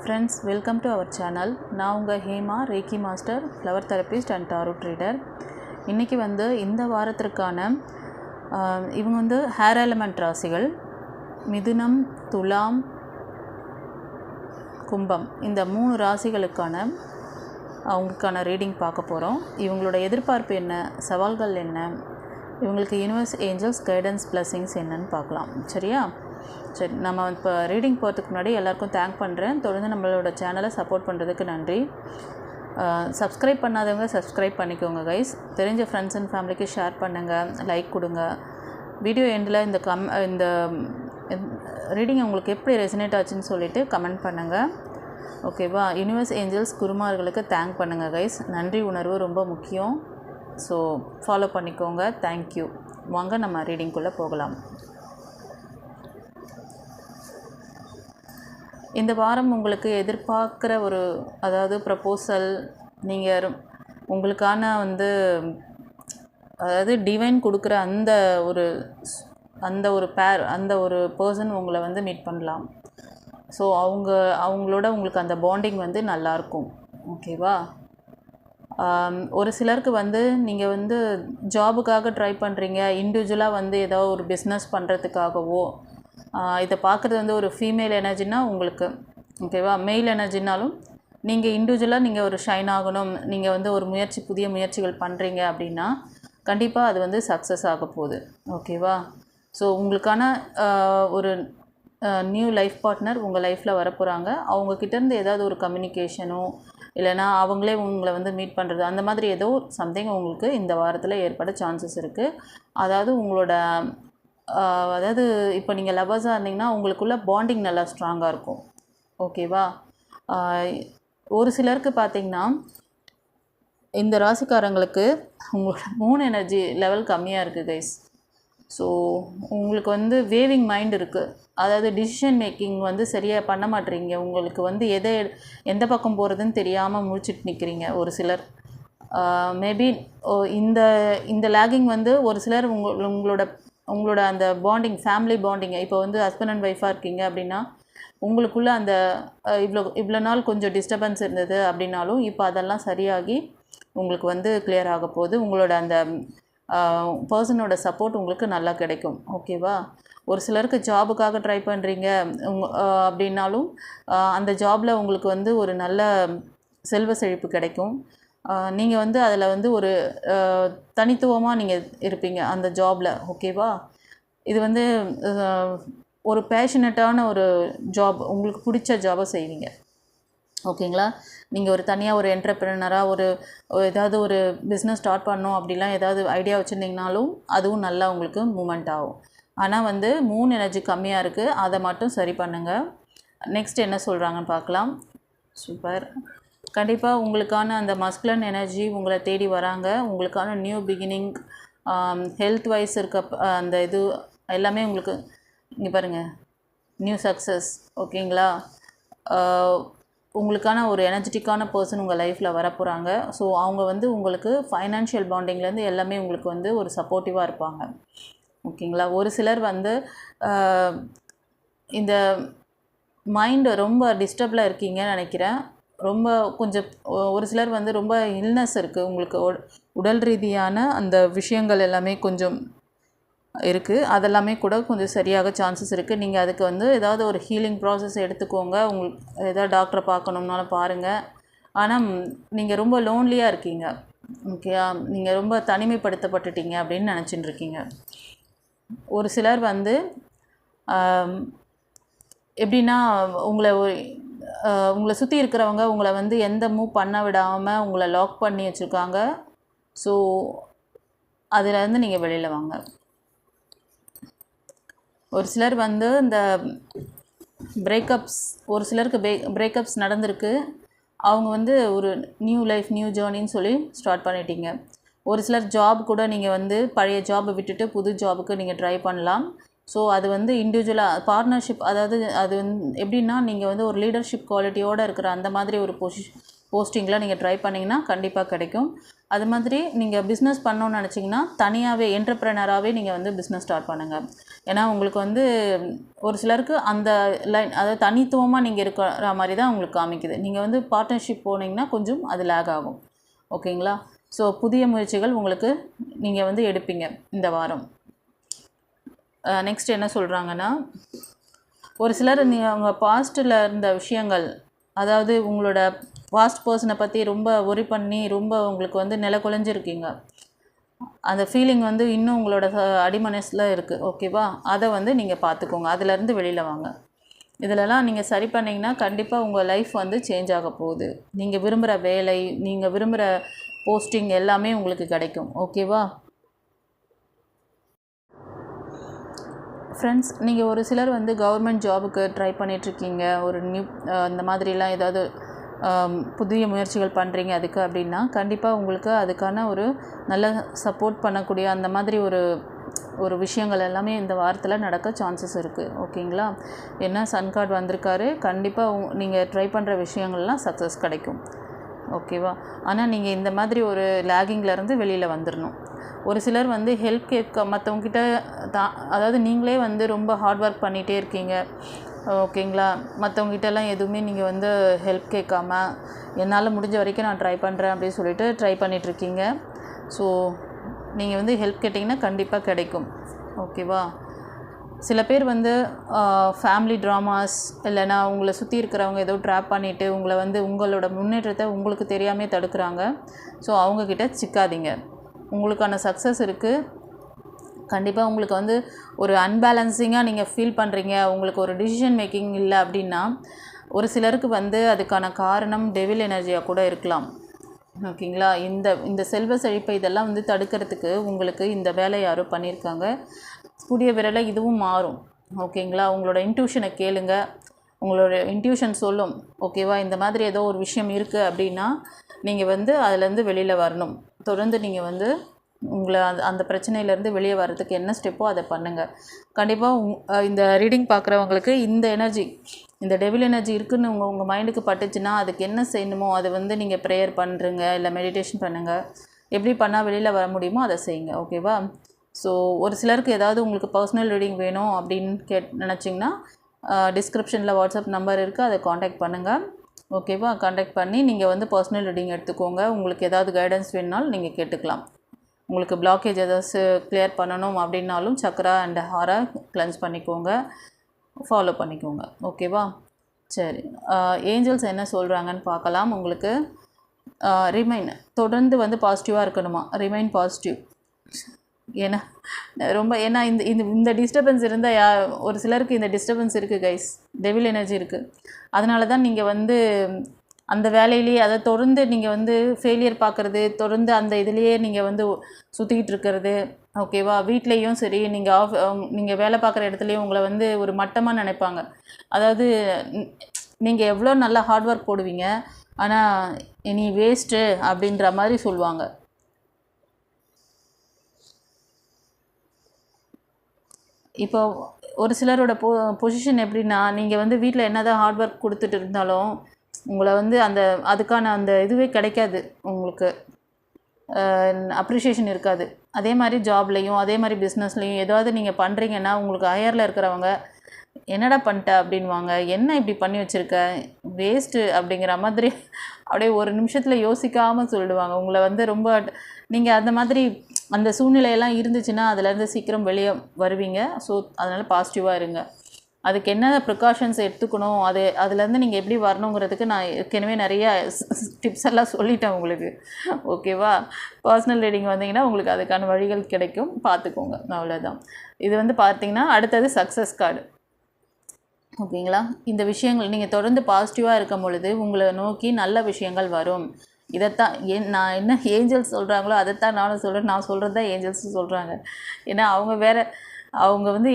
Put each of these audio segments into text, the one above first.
Friends, welcome to our channel. நான் உங்கள் Hema ரேக்கி master, flower therapist and tarot ட்ரீடர். இன்றைக்கி இந்த வாரத்திற்கான இவங்க ஹேர் எலமெண்ட் ராசிகள் மிதுனம், துலாம், கும்பம், இந்த 3 ராசிகளுக்கான அவங்களுக்கான ரீடிங் பார்க்க போகிறோம். இவங்களோட எதிர்பார்ப்பு என்ன, சவால்கள் என்ன, இவங்களுக்கு யூனிவர்ஸ் ஏஞ்சல்ஸ் கைடன்ஸ் பிளஸிங்ஸ் என்னன்னு பார்க்கலாம். சரியா? சரி, நம்ம இப்போ ரீடிங் போகிறதுக்கு முன்னாடி எல்லாருக்கும் தேங்க் பண்ணுறேன். தொடர்ந்து நம்மளோட சேனலை சப்போர்ட் பண்ணுறதுக்கு நன்றி. சப்ஸ்கிரைப் பண்ணாதவங்க சப்ஸ்கிரைப் பண்ணிக்கோங்க கைஸ். தெரிஞ்ச ஃப்ரெண்ட்ஸ் அண்ட் ஃபேமிலிக்கு ஷேர் பண்ணுங்கள், லைக் கொடுங்க. வீடியோ எண்டில் இந்த ரீடிங் உங்களுக்கு எப்படி ரெசனேட் ஆச்சுன்னு சொல்லிவிட்டு கமெண்ட் பண்ணுங்கள். ஓகேவா? யூனிவர்ஸ் ஏஞ்சல்ஸ் குருமார்களுக்கு தேங்க் பண்ணுங்கள் கைஸ். நன்றி உணர்வு ரொம்ப முக்கியம். ஸோ ஃபாலோ பண்ணிக்கோங்க. தேங்க்யூ. வாங்க நம்ம ரீடிங்குள்ளே போகலாம். இந்த வாரம் உங்களுக்கு எதிர்பார்க்குற அதாவது ப்ரப்போசல், நீங்கள் உங்களுக்கான அதாவது டிவைன் கொடுக்குற அந்த ஒரு பர்சன் உங்களை மீட் பண்ணலாம். ஸோ அவங்களோட உங்களுக்கு அந்த பாண்டிங் நல்லாயிருக்கும். ஓகேவா? ஒரு சிலருக்கு நீங்கள் ஜாபுக்காக ட்ரை பண்ணுறீங்க, இண்டிவிஜுவலாக ஏதோ ஒரு பிஸ்னஸ் பண்ணுறதுக்காகவோ, இதை பார்க்குறது ஒரு ஃபீமேல் எனர்ஜினா உங்களுக்கு, ஓகேவா? மெயில் எனர்ஜினாலும் நீங்கள் இண்டிவிஜுவலாக நீங்கள் ஒரு ஷைன் ஆகணும், நீங்கள் ஒரு புதிய முயற்சிகள் பண்ணுறீங்க அப்படின்னா கண்டிப்பாக அது சக்ஸஸ் ஆக போகுது. ஓகேவா? ஸோ உங்களுக்கான ஒரு நியூ லைஃப் பார்ட்னர் உங்கள் லைஃப்பில் வரப்போகிறாங்க. அவங்கக்கிட்டேருந்து ஏதாவது ஒரு கம்யூனிகேஷனோ இல்லைனா அவங்களே உங்களை மீட் பண்ணுறது, அந்த மாதிரி ஏதோ சம்திங் உங்களுக்கு இந்த வாரத்தில் ஏற்பட சான்சஸ் இருக்குது. அதாவது உங்களோட அதாவது இப்போ நீங்கள் லவ்வர்ஸாக இருந்தீங்கன்னா உங்களுக்குள்ள பாண்டிங் நல்லா ஸ்ட்ராங்காக இருக்கும். ஓகேவா? ஒரு சிலருக்கு பார்த்திங்கன்னா இந்த ராசிக்காரங்களுக்கு உங்களோட மூன் எனர்ஜி லெவல் கம்மியாக இருக்குது கைஸ். ஸோ உங்களுக்கு வேவிங் மைண்ட் இருக்குது. அதாவது டிசிஷன் மேக்கிங் சரியாக பண்ண மாட்டேறீங்க. உங்களுக்கு எந்த பக்கம் போகிறதுன்னு தெரியாமல் முழிச்சிட்டு நிற்கிறீங்க ஒரு சிலர். மேபி இந்த லேகிங் ஒரு சிலர் உங்களோட அந்த பாண்டிங், ஃபேமிலி பாண்டிங்கை, இப்போ ஹஸ்பண்ட் அண்ட் ஒய்ஃபாக இருக்கீங்க அப்படின்னா உங்களுக்குள்ளே அந்த இவ்வளோ நாள் கொஞ்சம் டிஸ்டர்பன்ஸ் இருந்தது அப்படின்னாலும் இப்போ அதெல்லாம் சரியாகி உங்களுக்கு கிளியர் ஆக போகுது. உங்களோட அந்த பர்சனோட சப்போர்ட் உங்களுக்கு நல்லா கிடைக்கும். ஓகேவா? ஒரு சிலருக்கு ஜாபுக்காக ட்ரை பண்ணுறீங்க அப்படின்னாலும் அந்த ஜாபில் உங்களுக்கு ஒரு நல்ல செல்வ செழிப்பு கிடைக்கும். நீங்கள் அதில் ஒரு தனித்துவமாக நீங்கள் இருப்பீங்க அந்த ஜாபில். ஓகேவா? இது ஒரு பேஷனட்டான ஒரு ஜாப், உங்களுக்கு பிடிச்ச ஜாபை செய்வீங்க. ஓகேங்களா? நீங்கள் தனியாக ஒரு என்டர்ப்ரெனராக ஏதாவது ஒரு பிஸ்னஸ் ஸ்டார்ட் பண்ணணும் அப்படிலாம் ஏதாவது ஐடியா வச்சுருந்தீங்கனாலும் அதுவும் நல்லா உங்களுக்கு மூமெண்ட் ஆகும். ஆனால் மூன் எனர்ஜி கம்மியாக இருக்குது, அதை மட்டும் சரி பண்ணுங்கள். நெக்ஸ்ட் என்ன சொல்கிறாங்கன்னு பார்க்கலாம். சூப்பர். கண்டிப்பாக உங்களுக்கான அந்த மஸ்குலன் எனர்ஜி உங்களை தேடி வராங்க. உங்களுக்கான நியூ பிகினிங், ஹெல்த் வைஸ் அந்த இது எல்லாமே உங்களுக்கு இங்கே பாருங்கள், நியூ சக்ஸஸ். ஓகேங்களா? உங்களுக்கான ஒரு எனர்ஜெட்டிக்கான பர்சன் உங்கள் லைஃப்பில் வரப்போகிறாங்க. ஸோ அவங்க உங்களுக்கு ஃபைனான்ஷியல் பாண்டிங்லேருந்து எல்லாமே உங்களுக்கு ஒரு சப்போர்ட்டிவாக இருப்பாங்க. ஓகேங்களா? ஒரு சிலர் இந்த மைண்டு ரொம்ப டிஸ்டர்பில் இருக்கீங்கன்னு நினைக்கிறேன். ரொம்ப கொஞ்சம் ஒரு சிலர் ரொம்ப இல்னஸ் இருக்குது, உங்களுக்கு உடல் ரீதியான அந்த விஷயங்கள் எல்லாமே கொஞ்சம் இருக்குது. அதெல்லாமே கூட கொஞ்சம் சரியாக சான்சஸ் இருக்குது. நீங்கள் அதுக்கு ஏதாவது ஒரு ஹீலிங் ப்ராசஸ் எடுத்துக்கோங்க. உங்களுக்கு ஏதாவது டாக்டரை பார்க்கணுன்னாலும் பாருங்கள். ஆனால் நீங்கள் ரொம்ப லோன்லியாக இருக்கீங்க. ஓகேயா? நீங்கள் ரொம்ப தனிமைப்படுத்தப்பட்டுட்டீங்க அப்படின்னு நினச்சிட்டு இருக்கீங்க. ஒரு சிலர் எப்படின்னா உங்களை சுற்றி இருக்கிறவங்க உங்களை எந்த மூவ் பண்ண விடாமல் உங்களை லாக் பண்ணி வச்சுருக்காங்க. ஸோ அதிலேருந்து நீங்கள் வெளியில் வாங்க. ஒரு சிலர் இந்த பிரேக்கப்ஸ், ஒரு சிலருக்கு பிரேக்கப்ஸ் நடந்திருக்கு. அவங்க ஒரு நியூ லைஃப், நியூ ஜேர்னின்னு சொல்லி ஸ்டார்ட் பண்ணிட்டீங்க. ஒரு சிலர் ஜாப் கூட நீங்கள் பழைய ஜாபை விட்டுட்டு புது ஜாபுக்கு நீங்கள் ட்ரை பண்ணலாம். ஸோ அது இண்டிவிஜுவலாக பார்ட்னர்ஷிப், அதாவது அது எப்படின்னா நீங்கள் ஒரு லீடர்ஷிப் குவாலிட்டியோடு இருக்கிற அந்த மாதிரி ஒரு போஸ்டிங்கில் நீங்கள் ட்ரை பண்ணிங்கன்னா கண்டிப்பாக கிடைக்கும். அது மாதிரி நீங்கள் பிஸ்னஸ் பண்ணணுன்னு நினச்சிங்கன்னா தனியாகவே என்டர்ப்ரெனராகவே நீங்கள் வந்து பிஸ்னஸ் ஸ்டார்ட் பண்ணுங்கள். ஏன்னா உங்களுக்கு வந்து ஒரு சிலருக்கு அந்த லைன், அதாவது தனித்துவமாக நீங்கள் இருக்கிற மாதிரி தான் உங்களுக்கு காமிக்குது. நீங்கள் வந்து பார்ட்னர்ஷிப் போனீங்கன்னா கொஞ்சம் அது லேக் ஆகும். ஓகேங்களா? ஸோ புதிய முயற்சிகள் உங்களுக்கு நீங்கள் வந்து எடுப்பீங்க இந்த வாரம். நெக்ஸ்ட் என்ன சொல்கிறாங்கன்னா, ஒரு சிலர் அவங்க பாஸ்ட்டில் இருந்த விஷயங்கள், அதாவது உங்களோட பாஸ்ட் பர்சனை பற்றி ரொம்ப ஒரி பண்ணி ரொம்ப உங்களுக்கு வந்து நில குலைஞ்சிருக்கீங்க. அந்த ஃபீலிங் வந்து இன்னும் உங்களோட அடிமனசில் இருக்குது. ஓகேவா? அதை வந்து நீங்கள் பார்த்துக்கோங்க. அதிலேருந்து வெளியில் வாங்க. இதிலலாம் நீங்கள் சரி பண்ணிங்கன்னா கண்டிப்பாக உங்கள் லைஃப் வந்து சேஞ்ச் ஆக போகுது. நீங்கள் விரும்புகிற வேலை, நீங்கள் விரும்புகிற போஸ்டிங் எல்லாமே உங்களுக்கு கிடைக்கும். ஓகேவா ஃப்ரெண்ட்ஸ்? நீங்கள் ஒரு சிலர் வந்து கவர்மெண்ட் ஜாபுக்கு ட்ரை பண்ணிகிட்ருக்கீங்க, ஒரு இந்த மாதிரிலாம் ஏதாவது புதிய முயற்சிகள் பண்ணுறீங்க அதுக்கு அப்படின்னா, கண்டிப்பாக உங்களுக்கு அதுக்கான ஒரு நல்ல சப்போர்ட் பண்ணக்கூடிய அந்த மாதிரி ஒரு விஷயங்கள் எல்லாமே இந்த வாரத்தில் நடக்க சான்சஸ் இருக்குது. ஓகேங்களா? ஏன்னா சன் கார்டு வந்திருக்காரு. கண்டிப்பாக நீங்கள் ட்ரை பண்ணுற விஷயங்கள்லாம் சக்ஸஸ் கிடைக்கும். ஓகேவா? ஆனால் நீங்கள் இந்த மாதிரி ஒரு லேகிங்லேருந்து வெளியில் வந்துடணும். ஒரு சிலர் வந்து ஹெல்ப் கேட்க மற்றவங்ககிட்ட அதாவது நீங்களே வந்து ரொம்ப ஹார்ட் ஒர்க் பண்ணிகிட்டே இருக்கீங்க. ஓகேங்களா? மற்றவங்ககிட்டலாம் எதுவுமே நீங்கள் வந்து ஹெல்ப் கேட்காம என்னால் முடிஞ்ச வரைக்கும் நான் ட்ரை பண்ணுறேன் அப்படின்னு சொல்லிட்டு ட்ரை பண்ணிகிட்ருக்கீங்க. ஸோ நீங்கள் வந்து ஹெல்ப் கேட்டிங்கன்னா கண்டிப்பாக கிடைக்கும். ஓகேவா? சில பேர் வந்து ஃபேமிலி ட்ராமாஸ் இல்லைனா உங்களை சுற்றி இருக்கிறவங்க ஏதோ ட்ராப் பண்ணிவிட்டு உங்களை வந்து உங்களோட முன்னேற்றத்தை உங்களுக்கு தெரியாமே தடுக்கிறாங்க. ஸோ அவங்கக்கிட்ட சிக்காதீங்க. உங்களுக்கான சக்ஸஸ் இருக்குது. கண்டிப்பாக உங்களுக்கு வந்து ஒரு அன்பேலன்சிங்காக நீங்கள் ஃபீல் பண்ணுறீங்க, உங்களுக்கு ஒரு டிசிஷன் மேக்கிங் இல்லை அப்படின்னா, ஒரு சிலருக்கு வந்து அதுக்கான காரணம் டெவில் எனர்ஜியாக கூட இருக்கலாம். ஓகேங்களா? இந்த செல்வ செழிப்பை இதெல்லாம் வந்து தடுக்கிறதுக்கு உங்களுக்கு இந்த வேலை யாரோ பண்ணியிருக்காங்க. கூடிய விரைவில் இதுவும் மாறும். ஓகேங்களா? உங்களோட இன்ட்யூஷனை கேளுங்க. உங்களோட இன்ட்யூஷன் சொல்லும். ஓகேவா? இந்த மாதிரி ஏதோ ஒரு விஷயம் இருக்குது அப்படின்னா நீங்கள் வந்து அதிலேருந்து வெளியில் வரணும். தொடர்ந்து நீங்கள் வந்து உங்களை அந்த பிரச்சனையிலேருந்து வெளியே வர்றதுக்கு என்ன ஸ்டெப்போ அதை பண்ணுங்கள். கண்டிப்பாக இந்த ரீடிங் பார்க்குறவங்களுக்கு இந்த எனர்ஜி, இந்த டெவில் எனர்ஜி இருக்குதுன்னு உங்கள் மைண்டுக்கு பட்டுச்சுன்னா அதுக்கு என்ன செய்யணுமோ அதை வந்து நீங்கள் ப்ரேயர் பண்ணுறங்க, இல்லை மெடிடேஷன் பண்ணுங்கள். எப்படி பண்ணால் வெளியில் வர முடியுமோ அதை செய்யுங்க. ஓகேவா? ஸோ ஒரு சிலருக்கு ஏதாவது உங்களுக்கு பர்சனல் ரீடிங் வேணும் அப்படின்னு நினச்சிங்கன்னா டிஸ்கிரிப்ஷனில் வாட்ஸ்அப் நம்பர் இருக்குது, அதை காண்டாக்ட் பண்ணுங்கள். ஓகேவா? காண்டாக்ட் பண்ணி நீங்கள் வந்து பர்சனல் ரீடிங் எடுத்துக்கோங்க. உங்களுக்கு ஏதாவது கைடன்ஸ் வேணுனாலும் நீங்கள் கேட்டுக்கலாம். உங்களுக்கு பிளாக்கேஜ் ஏதாச்சும் கிளியர் பண்ணணும் அப்படின்னாலும் சக்ரா அண்ட் ஹாரா கிளென்ஸ் பண்ணிக்கோங்க, ஃபாலோ பண்ணிக்கோங்க. ஓகேவா? சரி, ஏஞ்சல்ஸ் என்ன சொல்கிறாங்கன்னு பார்க்கலாம். உங்களுக்கு ரிமைன் தொடர்ந்து வந்து பாசிட்டிவாக இருக்கணுமா? Remain positive. ஏன்னா இந்த டிஸ்டர்பன்ஸ் இருந்தால் ஒரு சிலருக்கு இந்த டிஸ்டர்பன்ஸ் இருக்குது கைஸ், டெவில் எனர்ஜி இருக்குது. அதனால தான் நீங்கள் வந்து அந்த வேலையிலேயே அதை தொடர்ந்து நீங்கள் வந்து ஃபெயிலியர் பார்க்குறது, தொடர்ந்து அந்த இதுலேயே நீங்கள் வந்து சுற்றிக்கிட்டு இருக்கிறது. ஓகேவா? வீட்லேயும் சரி, நீங்கள் வேலை பார்க்குற இடத்துலையும் உங்களை வந்து ஒரு மட்டமாக நினைப்பாங்க. அதாவது நீங்கள் எவ்வளோ நல்லா ஹார்ட் ஒர்க் போடுவீங்க, ஆனால் நீ வேஸ்ட்டு அப்படின்ற மாதிரி சொல்லுவாங்க. இப்போ ஒரு சிலரோட பொசிஷன் எப்படின்னா, நீங்கள் வந்து வீட்டில் என்ன தான் ஹார்ட் ஒர்க் கொடுத்துட்டு இருந்தாலும் உங்களை வந்து அதுக்கான அந்த இதுவே கிடைக்காது, உங்களுக்கு அப்ரிஷியேஷன் இருக்காது. அதே மாதிரி ஜாப்லேயும் அதே மாதிரி பிஸ்னஸ்லேயும் ஏதாவது நீங்கள் பண்ணுறீங்கன்னா உங்களுக்கு ஹையரில் இருக்கிறவங்க என்னடா பண்ணிட்ட அப்படின்வாங்க. என்ன இப்படி பண்ணி வச்சுருக்க, வேஸ்ட்டு அப்படிங்கிற மாதிரி அப்படியே ஒரு நிமிஷத்தில் யோசிக்காமல் சொல்லிடுவாங்க. உங்களை வந்து ரொம்ப நீங்கள் அந்த மாதிரி அந்த சூழ்நிலையெல்லாம் இருந்துச்சுன்னா அதிலேருந்து சீக்கிரம் வெளியே வருவீங்க. ஸோ அதனால் பாசிட்டிவாக இருங்க. அதுக்கு என்ன ப்ரிகாஷன்ஸ் எடுத்துக்கணும், அதுலேருந்து நீங்கள் எப்படி வரணுங்கிறதுக்கு நான் ஏற்கனவே நிறைய டிப்ஸ் எல்லாம் சொல்லிட்டேன் உங்களுக்கு. ஓகேவா? பர்சனல் ரீடிங் வந்தீங்கன்னா உங்களுக்கு அதுக்கான வழிகள் கிடைக்கும், பார்த்துக்கோங்க. அவ்வளோதான். இது வந்து பார்த்தீங்கன்னா அடுத்தது சக்ஸஸ் கார்டு. ஓகேங்களா? இந்த விஷயங்கள் நீங்கள் தொடர்ந்து பாசிட்டிவாக இருக்கும் பொழுது உங்களை நோக்கி நல்ல விஷயங்கள் வரும். இதைத்தான் நான் என்ன ஏஞ்சல்ஸ் சொல்கிறாங்களோ அதைத்தான் நானும் சொல்கிறேன். நான் சொல்கிறது தான் ஏஞ்சல்ஸும் சொல்கிறாங்க. ஏன்னா அவங்க வந்து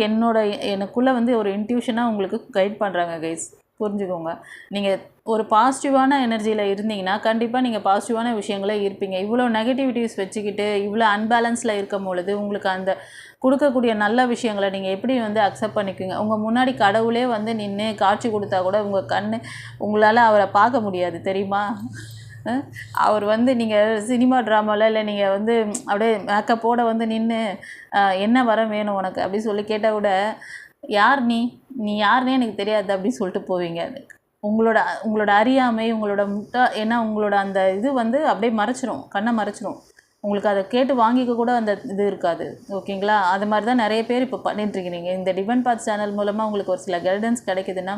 எனக்குள்ளே வந்து ஒரு இன்ட்யூஷனாக உங்களுக்கு கைட் பண்ணுறாங்க கைஸ். புரிஞ்சுக்கோங்க. நீங்கள் ஒரு பாசிட்டிவான எனர்ஜியில் இருந்தீங்கன்னா கண்டிப்பாக நீங்கள் பாசிட்டிவான விஷயங்களே இருப்பீங்க. இவ்வளோ நெகட்டிவிட்டிஸ் வச்சுக்கிட்டு இவ்வளோ அன்பேலன்ஸில் இருக்கும் பொழுது உங்களுக்கு அந்த கொடுக்கக்கூடிய நல்ல விஷயங்களை நீங்கள் எப்படி வந்து அக்செப்ட் பண்ணிக்குங்க? உங்கள் முன்னாடி கடவுளே வந்து நின்று காட்சி கொடுத்தா கூட உங்கள் உங்களால் அவரை பார்க்க முடியாது, தெரியுமா? அவர் வந்து நீங்கள் சினிமா ட்ராமாவில் இல்லை நீங்கள் வந்து அப்படியே மேக்கப்போட வந்து நின்று என்ன வரம் வேணும் உனக்கு அப்படி சொல்லி கேட்டால் கூட யார் நீ யாருன்னே எனக்கு தெரியாது அப்படின்னு சொல்லிட்டு போவீங்க. உங்களோட அறியாமை, உங்களோட ஏன்னா உங்களோட அந்த இது வந்து அப்படியே மறைச்சிரும், கண்ணை மறைச்சிரும். உங்களுக்கு அதை கேட்டு வாங்கிக்க கூட அந்த இது இருக்காது. ஓகேங்களா? அது மாதிரி தான் நிறைய பேர் இப்போ பண்ணிட்டுருக்கிறீங்க. இந்த டிவைன் பாத் சேனல் மூலமாக உங்களுக்கு ஒரு சில கைடன்ஸ் கிடைக்குதுன்னா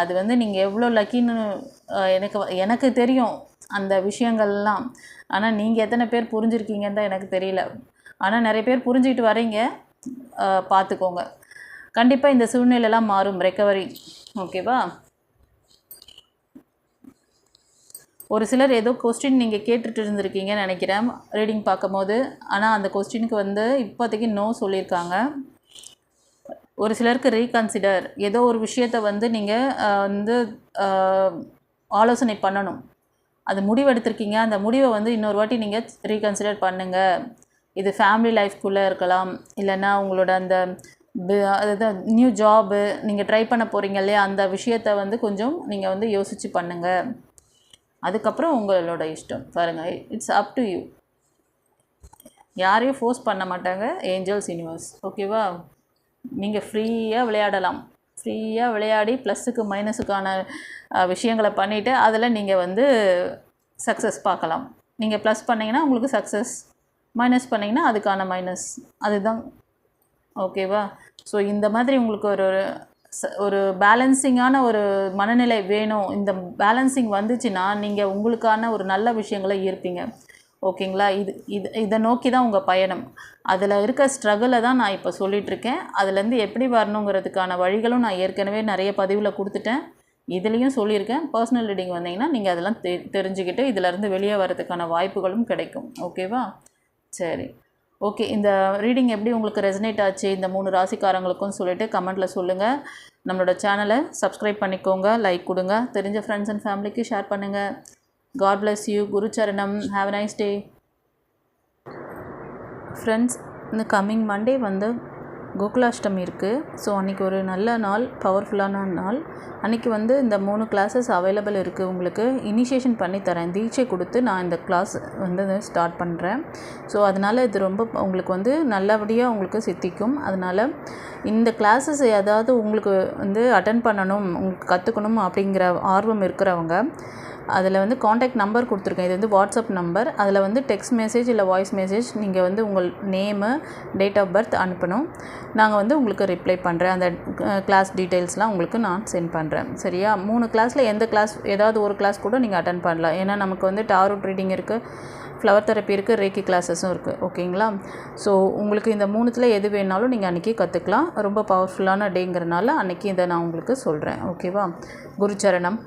அது வந்து நீங்கள் எவ்வளோ லக்கின்னு எனக்கு தெரியும் அந்த விஷயங்கள்லாம். ஆனால் நீங்கள் எத்தனை பேர் புரிஞ்சுருக்கீங்கன்னு தான் எனக்கு தெரியல. ஆனால் நிறைய பேர் புரிஞ்சுக்கிட்டு வரீங்க, பார்த்துக்கோங்க. கண்டிப்பாக இந்த சூழ்நிலையெல்லாம் மாறும், ரெக்கவரி. ஓகேவா? ஒரு சிலர் ஏதோ கொஸ்டின் நீங்கள் கேட்டுட்டு இருந்திருக்கீங்கன்னு நினைக்கிறேன் ரீடிங் பார்க்கும்போது. ஆனால் அந்த கொஸ்டினுக்கு வந்து இப்போதைக்கு நோ சொல்லியிருக்காங்க. ஒரு சிலருக்கு ரீகன்சிடர், ஏதோ ஒரு விஷயத்தை வந்து நீங்கள் வந்து ஆலோசனை பண்ணணும். அது முடிவெடுத்திருக்கீங்க, அந்த முடிவை வந்து இன்னொரு வாட்டி நீங்கள் ரீகன்சிடர் பண்ணுங்கள். இது ஃபேமிலி லைஃப்குள்ளே இருக்கலாம், இல்லைன்னா உங்களோட அந்த அதுதான் நியூ ஜாபு நீங்கள் ட்ரை பண்ண போகிறீங்க இல்லையா, அந்த விஷயத்தை வந்து கொஞ்சம் நீங்கள் வந்து யோசித்து பண்ணுங்கள். அதுக்கப்புறம் உங்களோட இஷ்டம் பாருங்கள். It's up to you. யாரையும் ஃபோர்ஸ் பண்ண மாட்டாங்க ஏஞ்சல்ஸ், யூனிவர்ஸ். ஓகேவா? நீங்கள் ஃப்ரீயாக விளையாடலாம். ஃப்ரீயாக விளையாடி ப்ளஸ்ஸுக்கு மைனஸுக்கான விஷயங்களை பண்ணிவிட்டு அதில் நீங்கள் வந்து சக்ஸஸ் பார்க்கலாம். நீங்கள் ப்ளஸ் பண்ணிங்கன்னா உங்களுக்கு சக்ஸஸ், மைனஸ் பண்ணிங்கன்னா அதுக்கான மைனஸ். அதுதான். ஓகேவா? ஸோ இந்த மாதிரி உங்களுக்கு ஒரு பேலன்சிங்கான ஒரு மனநிலை வேணும். இந்த பேலன்சிங் வந்துச்சுன்னா நீங்கள் உங்களுக்கான ஒரு நல்ல விஷயங்களை ஈர்ப்பீங்க. ஓகேங்களா? இதை நோக்கி தான் உங்கள் பயணம். அதில் இருக்க ஸ்ட்ரகிளை தான் நான் இப்போ சொல்லிகிட்ருக்கேன். அதுலேருந்து எப்படி வரணுங்கிறதுக்கான வழிகளும் நான் ஏற்கனவே நிறைய பதிவில் கொடுத்துட்டேன். இதுலேயும் சொல்லியிருக்கேன். பர்சனல் ரீடிங் வந்தீங்கன்னா நீங்கள் அதெல்லாம் தெரிஞ்சுக்கிட்டு இதிலேருந்து வெளியே வரதுக்கான வாய்ப்புகளும் கிடைக்கும். ஓகேவா? சரி, ஓகே. இந்த ரீடிங் எப்படி உங்களுக்கு ரெசனேட் ஆச்சு இந்த 3 ராசிக்காரங்களுக்கும் சொல்லிவிட்டு கமெண்ட்டில் சொல்லுங்கள். நம்மளோட சேனலை சப்ஸ்கிரைப் பண்ணிக்கோங்க, லைக் கொடுங்க, தெரிஞ்ச ஃப்ரெண்ட்ஸ் அண்ட் ஃபேமிலிக்கு ஷேர் பண்ணுங்கள். God bless you. குரு சரணம். Have a nice day. Friends, இந்த கம்மிங் மண்டே வந்து கோகுலாஷ்டமி இருக்குது. ஸோ அன்றைக்கி ஒரு நல்ல நாள், பவர்ஃபுல்லான நாள். அன்றைக்கி வந்து இந்த 3 கிளாஸஸ் அவைலபிள் இருக்குது. உங்களுக்கு இனிஷியேஷன் பண்ணித்தரேன், தீட்சை கொடுத்து நான் இந்த கிளாஸ் வந்து ஸ்டார்ட் பண்ணுறேன். ஸோ அதனால் இது ரொம்ப உங்களுக்கு வந்து நல்லபடியாக உங்களுக்கு சித்திக்கும். அதனால் இந்த கிளாஸஸ் ஏதாவது உங்களுக்கு வந்து அட்டன் பண்ணணும், உங்களுக்கு கற்றுக்கணும் அப்படிங்கிற ஆர்வம் இருக்கிறவங்க அதில் வந்து காண்டாக்ட் நம்பர் கொடுத்துருக்கேன். இது வந்து வாட்ஸ்அப் நம்பர். அதில் வந்து டெக்ஸ்ட் மெசேஜ் இல்லை வாய்ஸ் மெசேஜ் நீங்கள் வந்து உங்கள் நேமு, டேட் ஆஃப் பர்த் அனுப்பணும். நாங்கள் வந்து உங்களுக்கு ரிப்ளை பண்ணுறேன். அந்த கிளாஸ் டீட்டெயில்ஸ்லாம் உங்களுக்கு நான் சென்ட் பண்ணுறேன். சரியா? 3 கிளாஸில் எந்த கிளாஸ் ஏதாவது ஒரு கிளாஸ் கூட நீங்கள் அட்டன் பண்ணலாம். ஏன்னா நமக்கு வந்து டாரோட் ரீடிங் இருக்குது, ஃப்ளவர் தெரப்பி இருக்குது, ரேக்கி கிளாஸஸும் இருக்குது. ஓகேங்களா? ஸோ உங்களுக்கு இந்த 3த்தில் எது வேணாலும் நீங்கள் அன்றைக்கி கற்றுக்கலாம். ரொம்ப பவர்ஃபுல்லான டேங்கிறனால அன்றைக்கி இதை நான் உங்களுக்கு சொல்கிறேன். ஓகேவா? குருச்சரணம்.